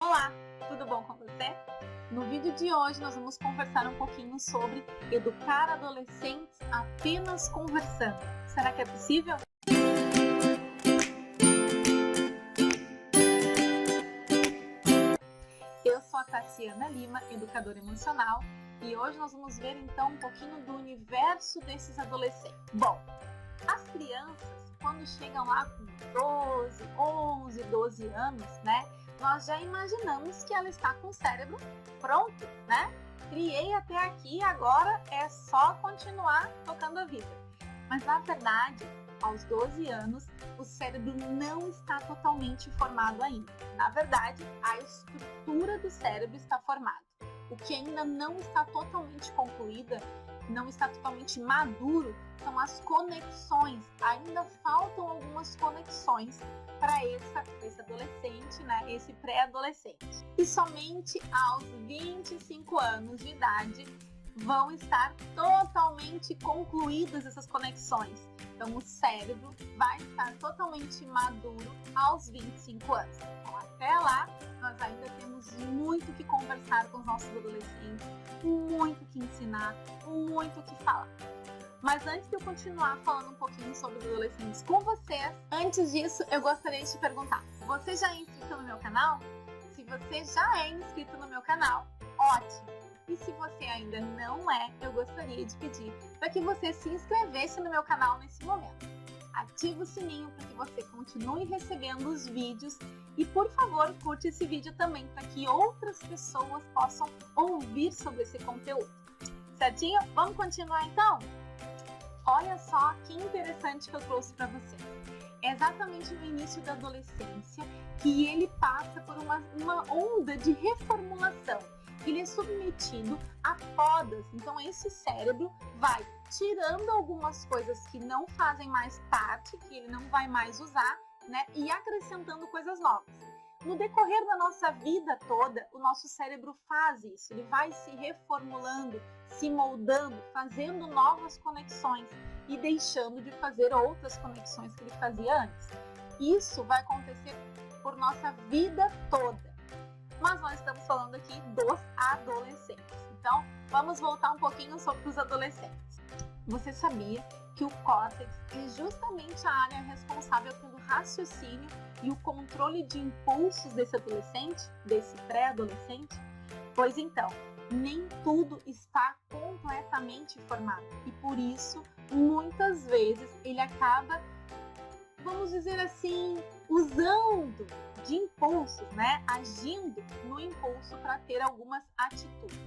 Olá, tudo bom com você? No vídeo de hoje nós vamos conversar um pouquinho sobre educar adolescentes apenas conversando. Será que é possível? Eu sou a Tatiana Lima, educadora emocional, e hoje nós vamos ver então um pouquinho do universo desses adolescentes. Bom, as crianças, quando chegam lá com 12, 11, 12 anos, né? Nós já imaginamos que ela está com o cérebro pronto, né? Criei até aqui, agora é só continuar tocando a vida. Mas na verdade, aos 12 anos, o cérebro não está totalmente formado ainda. Na verdade, a estrutura do cérebro está formada. O que ainda não está totalmente concluída, não está totalmente maduro, são as conexões. Ainda faltam algumas conexões para esse adolescente, né? Esse pré-adolescente. E somente aos 25 anos de idade vão estar totalmente concluídas essas conexões. Então, o cérebro vai estar totalmente maduro aos 25 anos. Então, até lá, nós ainda temos muito que conversar com os nossos adolescentes, muito que ensinar, muito que falar. Mas antes de eu continuar falando um pouquinho sobre os adolescentes com vocês, antes disso, eu gostaria de te perguntar: você já é inscrito no meu canal? Se você já é inscrito no meu canal, ótimo! E se você ainda não é, eu gostaria de pedir para que você se inscrevesse no meu canal nesse momento. Ative o sininho para que você continue recebendo os vídeos e, por favor, curte esse vídeo também para que outras pessoas possam ouvir sobre esse conteúdo. Certinho? Vamos continuar então? Olha só que interessante que eu trouxe para você. É exatamente no início da adolescência que ele passa por uma onda de reformulação. Ele é submetido a podas, então esse cérebro vai tirando algumas coisas que não fazem mais parte, que ele não vai mais usar, né, e acrescentando coisas novas. No decorrer da nossa vida toda, o nosso cérebro faz isso, ele vai se reformulando, se moldando, fazendo novas conexões e deixando de fazer outras conexões que ele fazia antes. Isso vai acontecer por nossa vida toda. Mas nós estamos falando aqui dos adolescentes. Então, vamos voltar um pouquinho sobre os adolescentes. Você sabia que o córtex é justamente a área responsável pelo raciocínio e o controle de impulsos desse adolescente, desse pré-adolescente? Pois então, nem tudo está completamente formado e por isso, muitas vezes, ele acaba, vamos dizer assim, usando de impulsos, né? Agindo no impulso para ter algumas atitudes.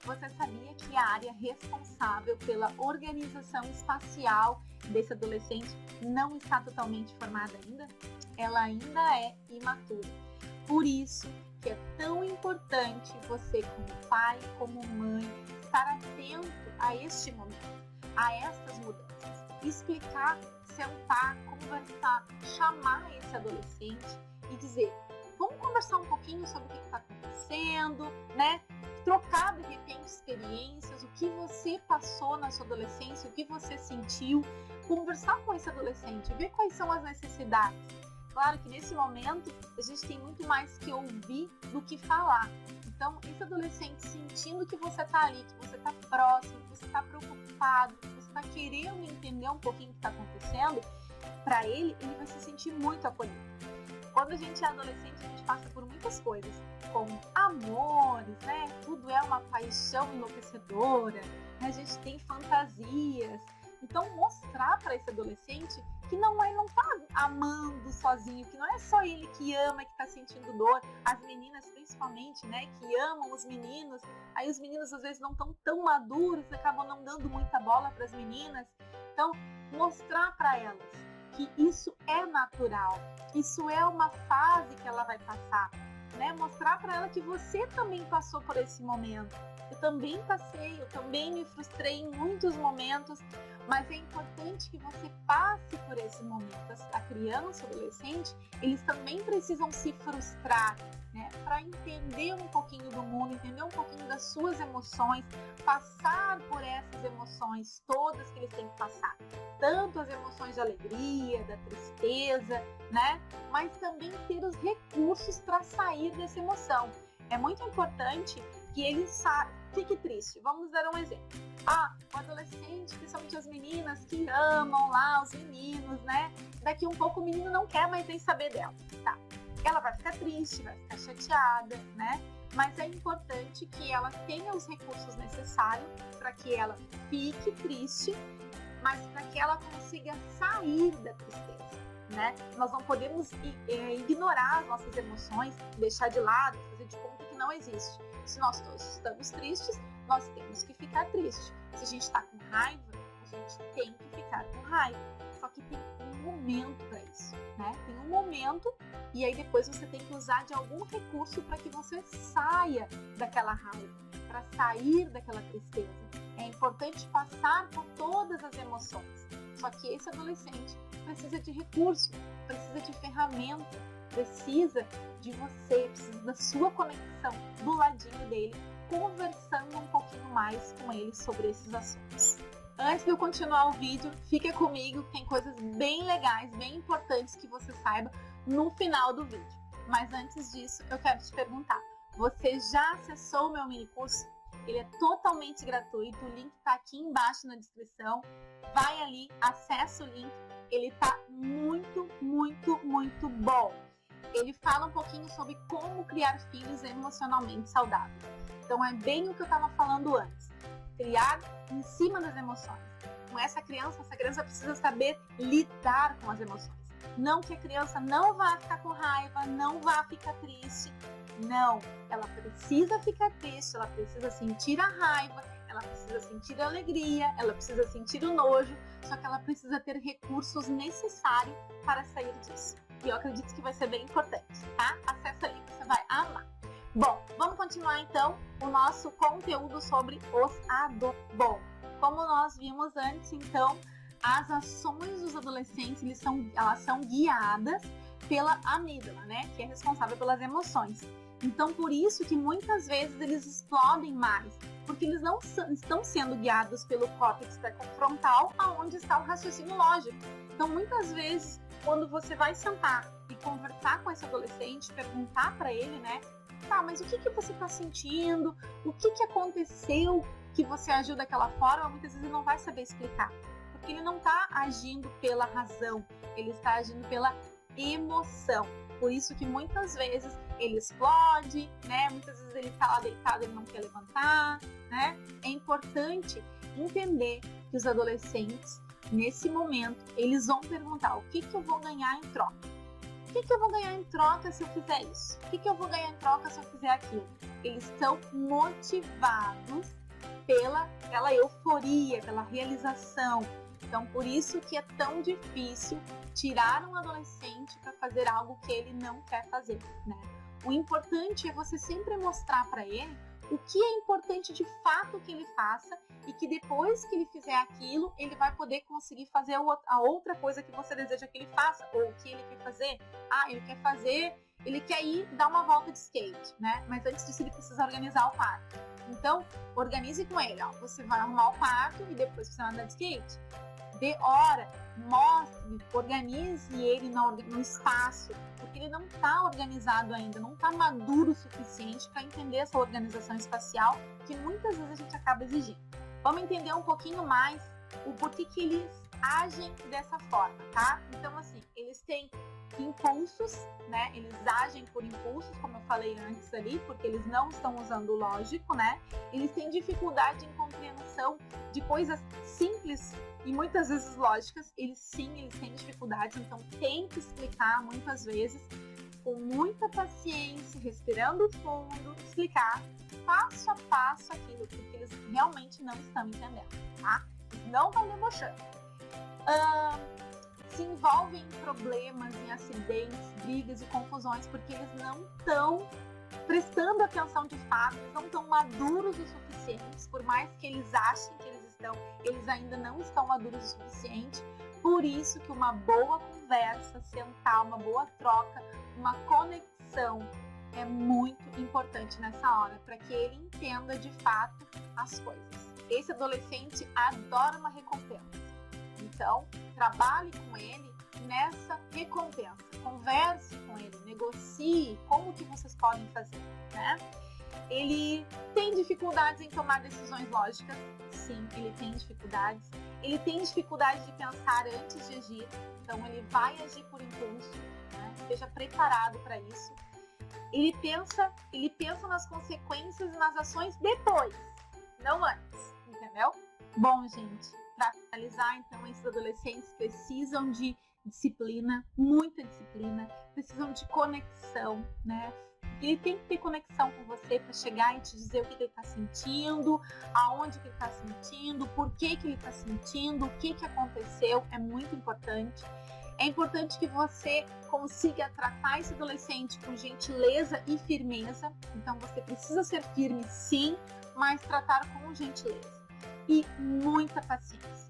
Você sabia que a área responsável pela organização espacial desse adolescente não está totalmente formada ainda? Ela ainda é imatura. Por isso que é tão importante você, como pai, como mãe, estar atento a este momento, a estas mudanças. Explicar, sentar, conversar, chamar esse adolescente e dizer: vamos conversar um pouquinho sobre o que está acontecendo, né? Trocar de repente experiências, o que você passou na sua adolescência, o que você sentiu, conversar com esse adolescente, ver quais são as necessidades. Claro que nesse momento a gente tem muito mais que ouvir do que falar. Então, esse adolescente sentindo que você está ali, que você está próximo, que você está preocupado, que você está querendo entender um pouquinho o que está acontecendo, para ele vai se sentir muito acolhido. Quando a gente é adolescente, a gente passa por muitas coisas, como amores, né? Tudo é uma paixão enlouquecedora, né? A gente tem fantasias. Então, mostrar para esse adolescente que não está amando sozinho, que não é só ele que ama, que está sentindo dor. As meninas, principalmente, né? Que amam os meninos. Aí os meninos, às vezes, não estão tão maduros, acabam não dando muita bola para as meninas. Então, mostrar para elas que isso é natural, isso é uma fase que ela vai passar, né? Mostrar para ela que você também passou por esse momento. Eu também passei, eu também me frustrei em muitos momentos, mas é importante que você passe por esse momento. A criança, o adolescente, eles também precisam se frustrar, né? Para entender entender um pouquinho do mundo, entender um pouquinho das suas emoções, passar por essas emoções todas que eles têm que passar. Tanto as emoções de alegria, da tristeza, né? Mas também ter os recursos para sair dessa emoção. É muito importante que ele fique triste. Vamos dar um exemplo. O adolescente, principalmente as meninas que amam lá os meninos, né? Daqui um pouco o menino não quer mais nem saber dela, tá? Ela vai ficar triste, vai ficar chateada, né? Mas é importante que ela tenha os recursos necessários para que ela fique triste, mas para que ela consiga sair da tristeza, né? Nós não podemos ignorar as nossas emoções, deixar de lado, fazer de conta que não existe. Se nós todos estamos tristes, nós temos que ficar tristes. Se a gente está com raiva, a gente tem que ficar com raiva. Só que tem um momento para isso, né? Tem um momento e aí depois você tem que usar de algum recurso para que você saia daquela raiva, para sair daquela tristeza. É importante passar por todas as emoções. Só que esse adolescente precisa de recurso, precisa de ferramenta, precisa de você, precisa da sua conexão do ladinho dele, conversando um pouquinho mais com ele sobre esses assuntos. Antes de eu continuar o vídeo, fica comigo, tem coisas bem legais, bem importantes que você saiba no final do vídeo. Mas antes disso, eu quero te perguntar, você já acessou o meu mini curso? Ele é totalmente gratuito, o link está aqui embaixo na descrição. Vai ali, acessa o link, ele está muito, muito, muito bom. Ele fala um pouquinho sobre como criar filhos emocionalmente saudáveis. Então é bem o que eu estava falando antes. Criar em cima das emoções. Com essa criança precisa saber lidar com as emoções. Não que a criança não vá ficar com raiva, não vá ficar triste. Não, ela precisa ficar triste, ela precisa sentir a raiva, ela precisa sentir a alegria, ela precisa sentir o nojo, só que ela precisa ter recursos necessários para sair disso. E eu acredito que vai ser bem importante, tá? Acessa ali, você vai amar. Bom, vamos continuar então o nosso conteúdo sobre os adolescentes. Bom, como nós vimos antes, então, as ações dos adolescentes, elas são guiadas pela amígdala, né? Que é responsável pelas emoções. Então, por isso que muitas vezes eles explodem mais, porque eles não estão sendo guiados pelo córtex pré-frontal, aonde está o raciocínio lógico. Então, muitas vezes, quando você vai sentar e conversar com esse adolescente, perguntar para ele, né? Tá, mas o que você está sentindo? O que aconteceu que você agiu daquela forma? Muitas vezes ele não vai saber explicar, porque ele não está agindo pela razão, ele está agindo pela emoção. Por isso que muitas vezes ele explode, né? Muitas vezes ele está lá deitado, ele não quer levantar, né? É importante entender que os adolescentes, nesse momento, eles vão perguntar o que eu vou ganhar em troca. O que eu vou ganhar em troca se eu fizer isso? O que eu vou ganhar em troca se eu fizer aquilo? Eles estão motivados pela euforia, pela realização. Então, por isso que é tão difícil tirar um adolescente para fazer algo que ele não quer fazer, né? O importante é você sempre mostrar para ele o que é importante de fato que ele faça e que depois que ele fizer aquilo, ele vai poder conseguir fazer a outra coisa que você deseja que ele faça, ou o que ele quer fazer. Ele quer ir dar uma volta de skate, né? Mas antes disso ele precisa organizar o quarto. Então, organize com ele, ó. Você vai arrumar o quarto e depois você vai andar de skate. Dê hora, mostre, organize ele no espaço, porque ele não está organizado ainda, não está maduro o suficiente para entender essa organização espacial que muitas vezes a gente acaba exigindo. Vamos entender um pouquinho mais o porquê que eles agem dessa forma, tá? Então, assim, eles têm impulsos, né? Eles agem por impulsos, como eu falei antes ali, porque eles não estão usando o lógico, né? Eles têm dificuldade em compreensão de coisas simples e muitas vezes lógicas. Eles têm dificuldades, então tem que explicar muitas vezes com muita paciência, respirando fundo, explicar passo a passo aquilo, porque eles realmente não estão entendendo, tá? Eles não estão debochando. Se envolvem em problemas, em acidentes, brigas e confusões, porque eles não estão prestando atenção de fato, eles não estão maduros o suficiente, por mais que eles achem que eles estão, eles ainda não estão maduros o suficiente. Por isso que uma boa conversa, sentar, uma boa troca, uma conexão é muito importante nessa hora para que ele entenda de fato as coisas. Esse adolescente adora uma recompensa. Então, trabalhe com ele nessa recompensa. Converse com ele, negocie como que vocês podem fazer, né? Ele tem dificuldades em tomar decisões lógicas. Sim, ele tem dificuldades. Ele tem dificuldade de pensar antes de agir. Então, ele vai agir por impulso, né? Esteja preparado para isso. Ele pensa nas consequências e nas ações depois, não antes, entendeu? Bom, gente, para finalizar, então, esses adolescentes precisam de disciplina, muita disciplina, precisam de conexão, né? Ele tem que ter conexão com você para chegar e te dizer o que ele está sentindo, aonde que ele está sentindo, por que ele está sentindo, o que aconteceu, é muito importante. É importante que você consiga tratar esse adolescente com gentileza e firmeza. Então, você precisa ser firme, sim, mas tratar com gentileza. E muita paciência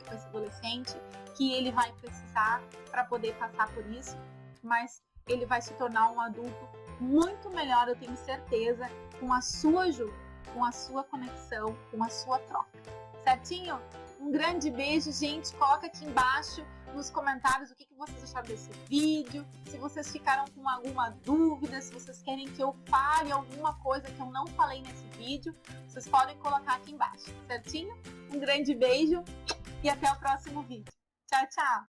com esse adolescente, que ele vai precisar para poder passar por isso, mas ele vai se tornar um adulto muito melhor, eu tenho certeza, com a sua ajuda, com a sua conexão, com a sua troca. Certinho? Um grande beijo, gente. Coloca aqui embaixo nos comentários o que vocês acharam desse vídeo, se vocês ficaram com alguma dúvida, se vocês querem que eu fale alguma coisa que eu não falei nesse vídeo, vocês podem colocar aqui embaixo, certinho? Um grande beijo e até o próximo vídeo. Tchau, tchau!